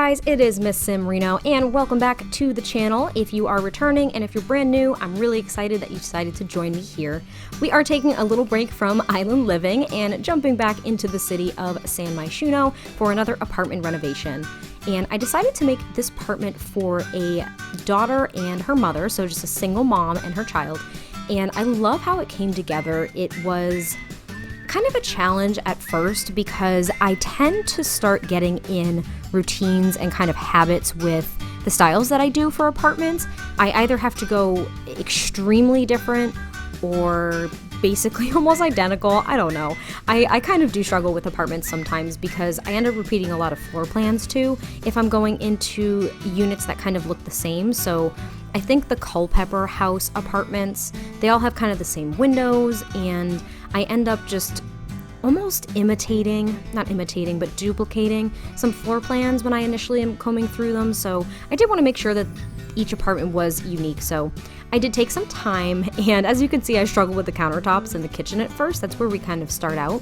guys, it is MissSimReno, and welcome back to the channel. If you are returning, and if you're brand new, I'm really excited that you decided to join me here. We are taking a little break from island living and jumping back into the city of San Myshuno for another apartment renovation. And I decided to make this apartment for a daughter and her mother, so just a single mom and her child. And I love how it came together. It was kind of a challenge at first because I tend to start getting in routines and kind of habits with the styles that I do for apartments. I either have to go extremely different or basically almost identical. I don't know. I kind of do struggle with apartments sometimes because I end up repeating a lot of floor plans too if I'm going into units that kind of look the same. So I think the Culpepper House apartments, they all have kind of the same windows, and I end up just almost not imitating, but duplicating some floor plans when I initially am combing through them. So I did want to make sure that each apartment was unique. So I did take some time, and as you can see, I struggled with the countertops in the kitchen at first. That's where we kind of start out.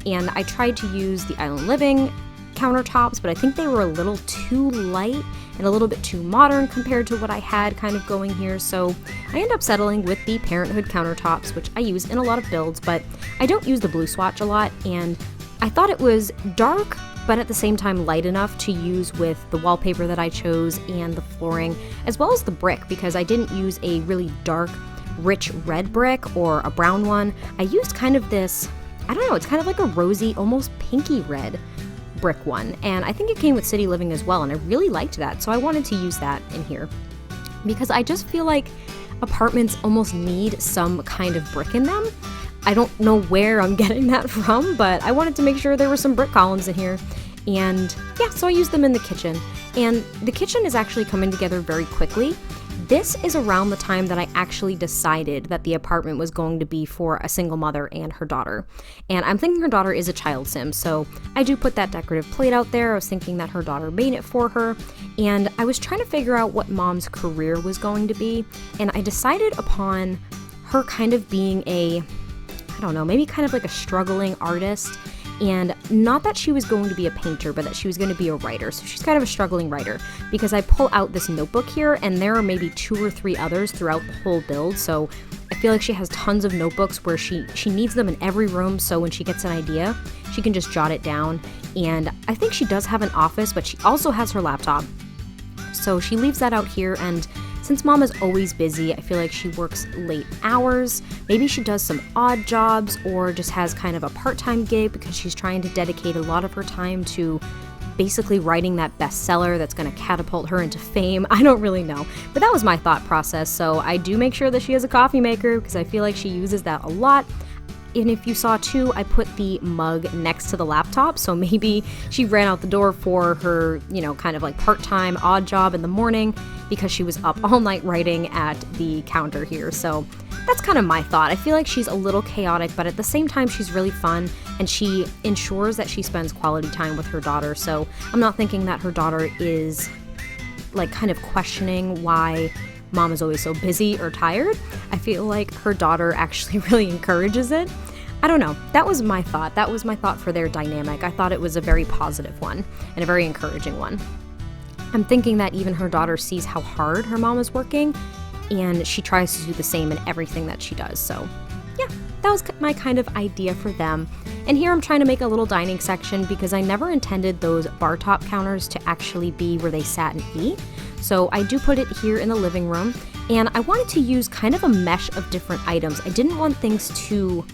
And I tried to use the island living countertops, but I think they were a little too light and a little bit too modern compared to what I had kind of going here. So I end up settling with the Parenthood countertops, which I use in a lot of builds, but I don't use the blue swatch a lot. And I thought it was dark, but at the same time light enough to use with the wallpaper that I chose and the flooring, as well as the brick, because I didn't use a really dark, rich red brick or a brown one. I used kind of this, I don't know, it's kind of like a rosy, almost pinky red brick one, and I think it came with City Living as well, and I really liked that, so I wanted to use that in here because I just feel like apartments almost need some kind of brick in them. I don't know where I'm getting that from, but I wanted to make sure there were some brick columns in here, and yeah, so I used them in the kitchen. And the kitchen is actually coming together very quickly. This is around the time that I actually decided that the apartment was going to be for a single mother and her daughter. And I'm thinking her daughter is a child sim, so I do put that decorative plate out there. I was thinking that her daughter made it for her, and I was trying to figure out what mom's career was going to be, and I decided upon her kind of being a, I don't know, maybe kind of like a struggling artist. And not that she was going to be a painter, but that she was going to be a writer. So she's kind of a struggling writer, because I pull out this notebook here and there are maybe 2 or 3 others throughout the whole build. So I feel like she has tons of notebooks where she needs them in every room. So when she gets an idea, she can just jot it down. And I think she does have an office, but she also has her laptop. So she leaves that out here, and since mom is always busy, I feel like she works late hours. Maybe she does some odd jobs or just has kind of a part-time gig because she's trying to dedicate a lot of her time to basically writing that bestseller that's going to catapult her into fame. I don't really know, but that was my thought process. So I do make sure that she has a coffee maker because I feel like she uses that a lot. And if you saw too, I put the mug next to the laptop, so maybe she ran out the door for her, kind of like part-time odd job in the morning because she was up all night writing at the counter here. So that's kind of my thought. I feel like she's a little chaotic, but at the same time, she's really fun, and she ensures that she spends quality time with her daughter. So I'm not thinking that her daughter is like kind of questioning why mom is always so busy or tired. I feel like her daughter actually really encourages it. I don't know. That was my thought. That was my thought for their dynamic. I thought it was a very positive one and a very encouraging one. I'm thinking that even her daughter sees how hard her mom is working, and she tries to do the same in everything that she does. So yeah, that was my kind of idea for them. And here I'm trying to make a little dining section because I never intended those bar top counters to actually be where they sat and eat. So I do put it here in the living room, and I wanted to use kind of a mesh of different items. I didn't want things to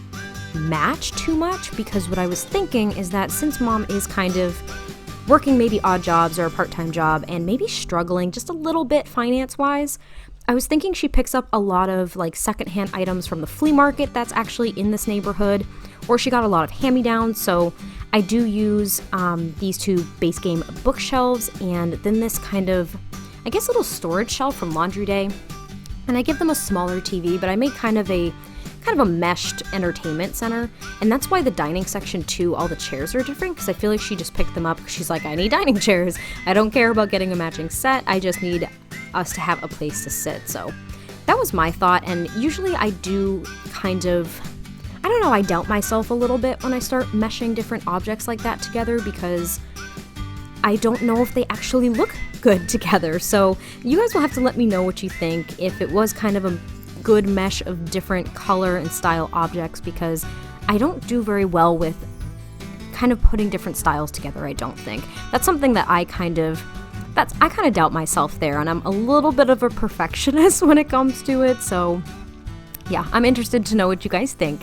match too much because what I was thinking is that since mom is kind of working maybe odd jobs or a part-time job and maybe struggling just a little bit finance-wise, I was thinking she picks up a lot of like secondhand items from the flea market that's actually in this neighborhood, or she got a lot of hand-me-downs. So I do use these 2 base game bookshelves, and then this kind of, I guess, little storage shelf from Laundry Day, and I give them a smaller TV, but I make kind of a meshed entertainment center, and that's why the dining section too, all the chairs are different, because I feel like she just picked them up because she's like, I need dining chairs. I don't care about getting a matching set, I just need us to have a place to sit. So that was my thought, and usually I do kind of, I don't know, I doubt myself a little bit when I start meshing different objects like that together because I don't know if they actually look good together. So you guys will have to let me know what you think, if it was kind of a good mesh of different color and style objects, because I don't do very well with kind of putting different styles together, I don't think. That's something that I kind of doubt myself there, and I'm a little bit of a perfectionist when it comes to it, so yeah, I'm interested to know what you guys think.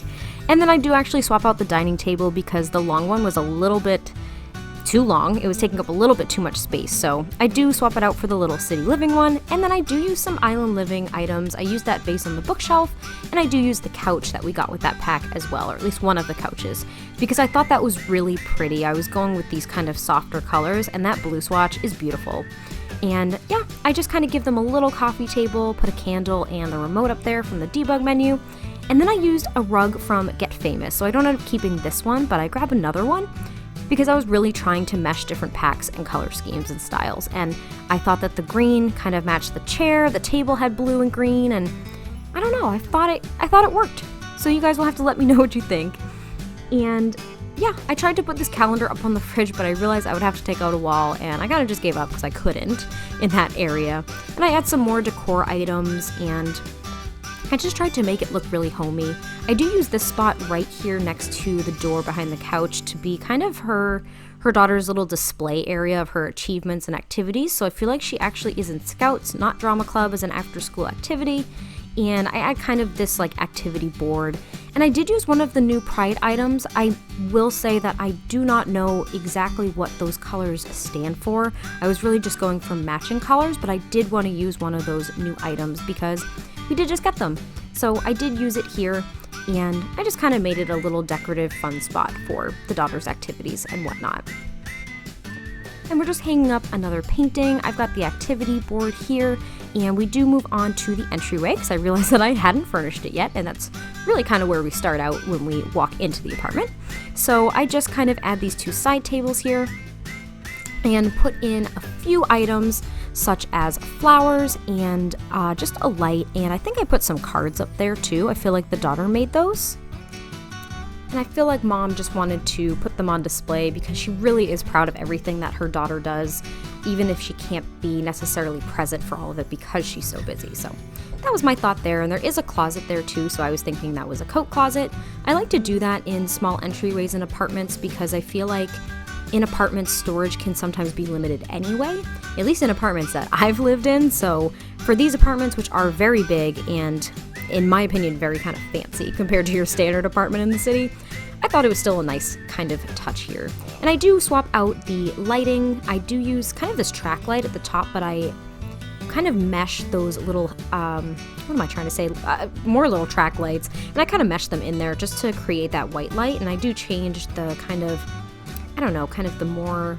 And then I do actually swap out the dining table because the long one was a little bit too long. It was taking up a little bit too much space, so I do swap it out for the little city living one. And then I do use some island living items. I use that vase on the bookshelf, and I do use the couch that we got with that pack as well, or at least one of the couches, because I thought that was really pretty. I was going with these kind of softer colors, and that blue swatch is beautiful. And yeah, I just kind of give them a little coffee table, put a candle and the remote up there from the debug menu. And then I used a rug from Get Famous, so I don't end up keeping this one, but I grab another one because I was really trying to mesh different packs and color schemes and styles. And I thought that the green kind of matched the chair, the table had blue and green, and I don't know, I thought it worked. So you guys will have to let me know what you think. And yeah, I tried to put this calendar up on the fridge, but I realized I would have to take out a wall, and I kind of just gave up because I couldn't in that area. And I add some more decor items, and I just tried to make it look really homey. I do use this spot right here next to the door behind the couch to be kind of her daughter's little display area of her achievements and activities. So I feel like she actually is in Scouts, not Drama Club, as an after-school activity. And I add kind of this like activity board. And I did use one of the new Pride items. I will say that I do not know exactly what those colors stand for. I was really just going for matching colors, but I did want to use one of those new items because we did just get them. So I did use it here, and I just kind of made it a little decorative fun spot for the daughter's activities and whatnot. And we're just hanging up another painting. I've got the activity board here, and we do move on to the entryway because I realized that I hadn't furnished it yet, and that's really kind of where we start out when we walk into the apartment. So I just kind of add these two side tables here and put in a few items such as flowers and just a light, and I think I put some cards up there too. I feel like the daughter made those. And I feel like Mom just wanted to put them on display because she really is proud of everything that her daughter does, even if she can't be necessarily present for all of it because she's so busy. So that was my thought there. And there is a closet there too, so I was thinking that was a coat closet. I like to do that in small entryways in apartments because I feel like in apartments, storage can sometimes be limited anyway, at least in apartments that I've lived in. So for these apartments, which are very big and in my opinion, very kind of fancy compared to your standard apartment in the city, I thought it was still a nice kind of touch here. And I do swap out the lighting. I do use kind of this track light at the top, but I kind of mesh those little, more little track lights, and I kind of mesh them in there just to create that white light. And I do change the kind of, kind of the more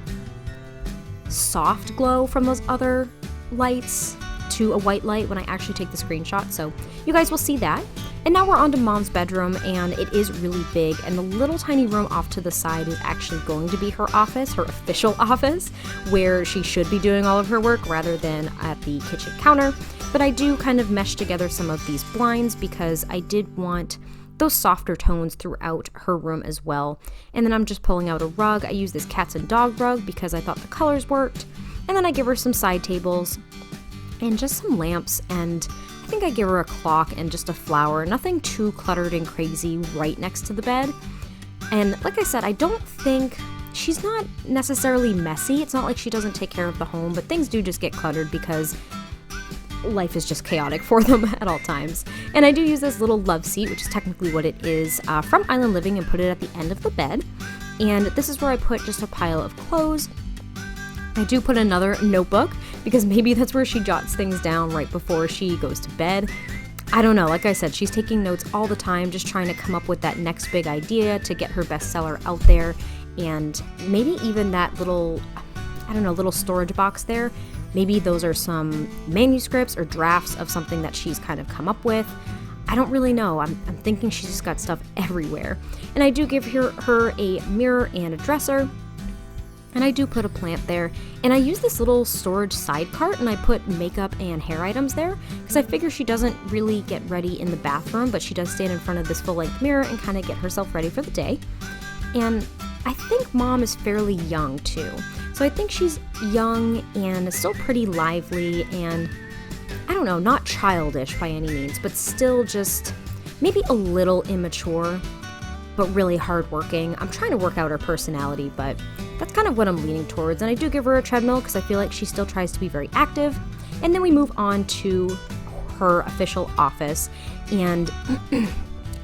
soft glow from those other lights to a white light when I actually take the screenshot, so you guys will see that. And now we're on to Mom's bedroom, and it is really big, and the little tiny room off to the side is actually going to be her office, her official office, where she should be doing all of her work rather than at the kitchen counter. But I do kind of mesh together some of these blinds because I did want those softer tones throughout her room as well. And then I'm just pulling out a rug. I use this cats and dog rug because I thought the colors worked. And then I give her some side tables and just some lamps, and I think I give her a clock and just a flower, nothing too cluttered and crazy right next to the bed. And like I said, I don't think, she's not necessarily messy. It's not like she doesn't take care of the home, but things do just get cluttered because life is just chaotic for them at all times. And I do use this little love seat, which is technically what it is, from Island Living, and put it at the end of the bed. And this is where I put just a pile of clothes. I do put another notebook because maybe that's where she jots things down right before she goes to bed. I don't know, like I said, she's taking notes all the time, just trying to come up with that next big idea to get her bestseller out there. And maybe even that little, little storage box there, maybe those are some manuscripts or drafts of something that she's kind of come up with. I don't really know. I'm thinking she's just got stuff everywhere. And I do give her a mirror and a dresser. And I do put a plant there, and I use this little storage side cart, and I put makeup and hair items there because I figure she doesn't really get ready in the bathroom, but she does stand in front of this full-length mirror and kind of get herself ready for the day. And I think Mom is fairly young too, So I think she's young and still pretty lively and, I don't know, not childish by any means, but still just maybe a little immature, but really hardworking. I'm trying to work out her personality, but that's kind of what I'm leaning towards. And I do give her a treadmill because I feel like she still tries to be very active. And then we move on to her official office. And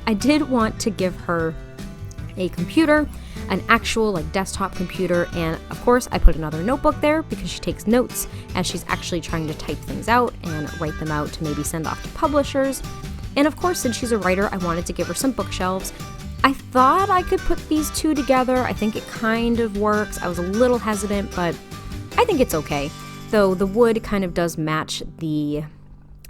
I did want to give her a computer, an actual like desktop computer, and of course I put another notebook there because she takes notes as she's actually trying to type things out and write them out to maybe send off to publishers. And of course, since she's a writer, I wanted to give her some bookshelves. I thought I could put these two together. I think it kind of works. I was a little hesitant, but I think it's okay. Though the wood kind of does match the,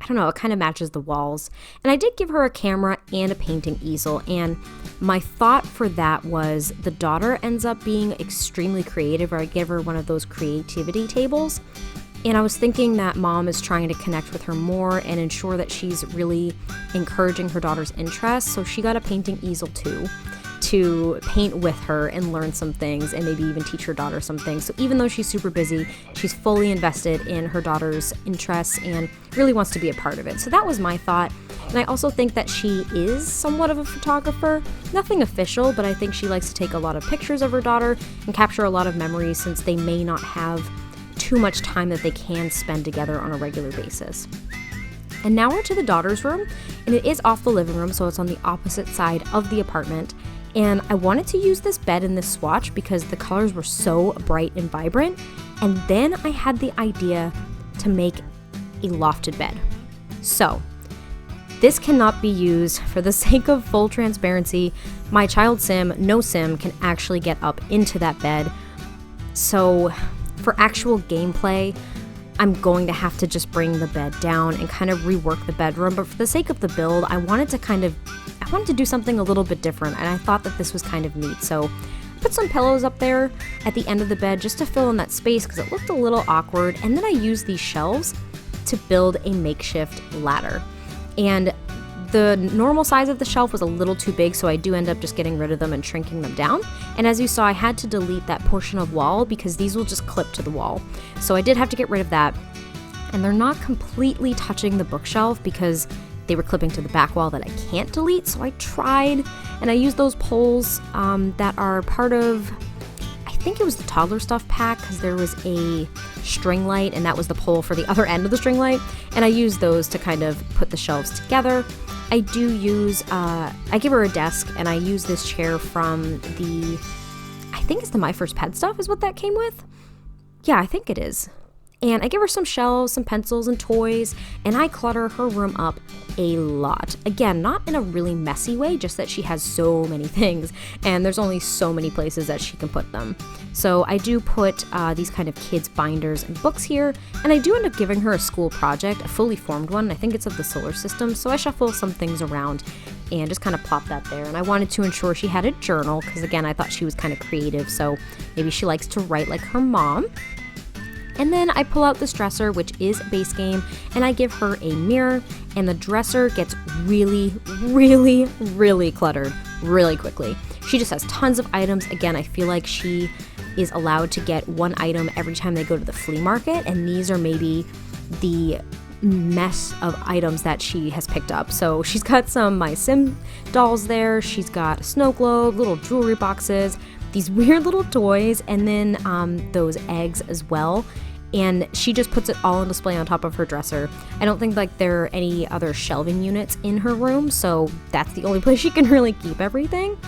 I don't know, it kind of matches the walls. And I did give her a camera and a painting easel, and my thought for that was the daughter ends up being extremely creative, or I give her one of those creativity tables. And I was thinking that mom is trying to connect with her more and ensure that she's really encouraging her daughter's interests. So she got a painting easel too, to paint with her and learn some things and maybe even teach her daughter some things. So even though she's super busy, she's fully invested in her daughter's interests and really wants to be a part of it. So that was my thought. And I also think that she is somewhat of a photographer. Nothing official, but I think she likes to take a lot of pictures of her daughter and capture a lot of memories since they may not have too much time that they can spend together on a regular basis. And now we're to the daughter's room, and it is off the living room, so it's on the opposite side of the apartment. And I wanted to use this bed in this swatch because the colors were so bright and vibrant. And then I had the idea to make a lofted bed. So this cannot be used for the sake of full transparency. My child Sim, no Sim, can actually get up into that bed. So for actual gameplay, I'm going to have to just bring the bed down and kind of rework the bedroom. But for the sake of the build, I wanted to do something a little bit different, and I thought that this was kind of neat. So I put some pillows up there at the end of the bed just to fill in that space because it looked a little awkward. And then I used these shelves to build a makeshift ladder. And the normal size of the shelf was a little too big, so I do end up just getting rid of them and shrinking them down. And as you saw, I had to delete that portion of wall because these will just clip to the wall. So I did have to get rid of that. And they're not completely touching the bookshelf because they were clipping to the back wall that I can't delete. So I tried, and I used those poles that are part of, I think it was the toddler stuff pack, because there was a string light and that was the pole for the other end of the string light. And I used those to kind of put the shelves together. I do use, I give her a desk, and I use this chair from I think it's the My First Pet stuff is what that came with. Yeah, I think it is. And I give her some shelves, some pencils and toys, and I clutter her room up a lot. Again, not in a really messy way, just that she has so many things, and there's only so many places that she can put them. So I do put these kind of kids' binders and books here, and I do end up giving her a school project, a fully formed one. I think it's of the solar system, so I shuffle some things around and just kind of plop that there. And I wanted to ensure she had a journal, because again, I thought she was kind of creative, so maybe she likes to write like her mom. And then I pull out this dresser, which is base game, and I give her a mirror, and the dresser gets really, really, really cluttered really quickly. She just has tons of items. Again, I feel like she is allowed to get one item every time they go to the flea market, and these are maybe the mess of items that she has picked up. So she's got some My Sim dolls there, she's got a snow globe, little jewelry boxes, these weird little toys, and then those eggs as well. And she just puts it all on display on top of her dresser. I don't think like there are any other shelving units in her room, so that's the only place she can really keep everything.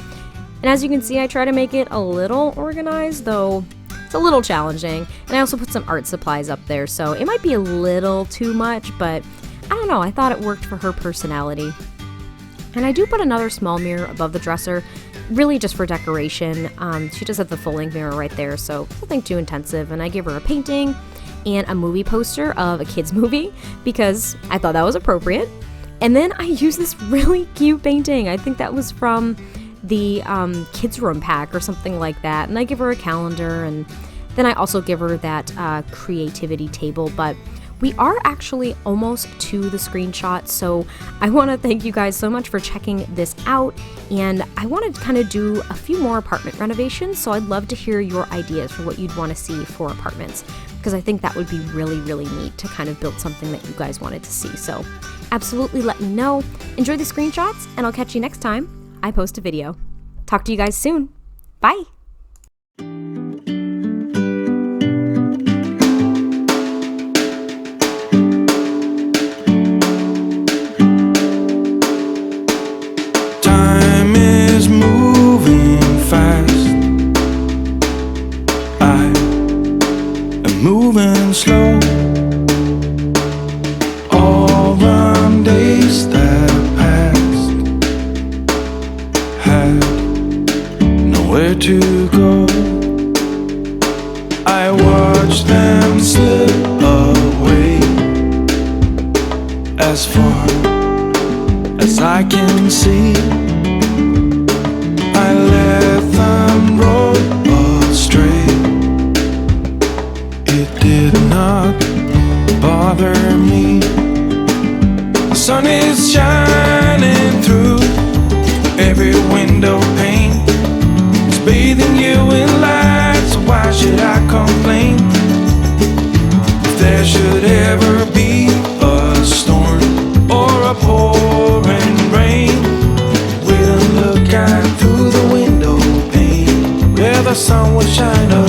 And as you can see, I try to make it a little organized, though it's a little challenging. And I also put some art supplies up there, so it might be a little too much, but I don't know, I thought it worked for her personality. And I do put another small mirror above the dresser, really just for decoration. She does have the full-length mirror right there, so nothing too intensive. And I give her a painting and a movie poster of a kid's movie because I thought that was appropriate. And then I use this really cute painting. I think that was from the kids room pack or something like that. And I give her a calendar, and then I also give her that creativity table. But We are actually almost to the screenshot, so I want to thank you guys so much for checking this out, and I want to kind of do a few more apartment renovations, so I'd love to hear your ideas for what you'd want to see for apartments, because I think that would be really, really neat to kind of build something that you guys wanted to see. So absolutely let me know. Enjoy the screenshots, and I'll catch you next time I post a video. Talk to you guys soon. Bye! Time is moving fast. I am moving slow. All the days that passed had nowhere to go. I watch them slip away as far as I can see. I let them roll astray. It did not bother me. The sun is shining through every window pane. It's bathing you in light, so why should I complain? If there should ever be a storm or a pouring rain, wait and look out through the window pane where the sun will shine again.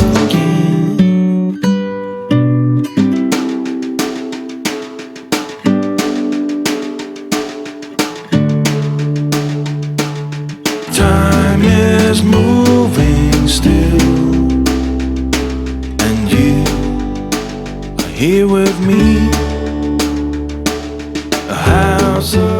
Time is moving still, and you are here with me. A house of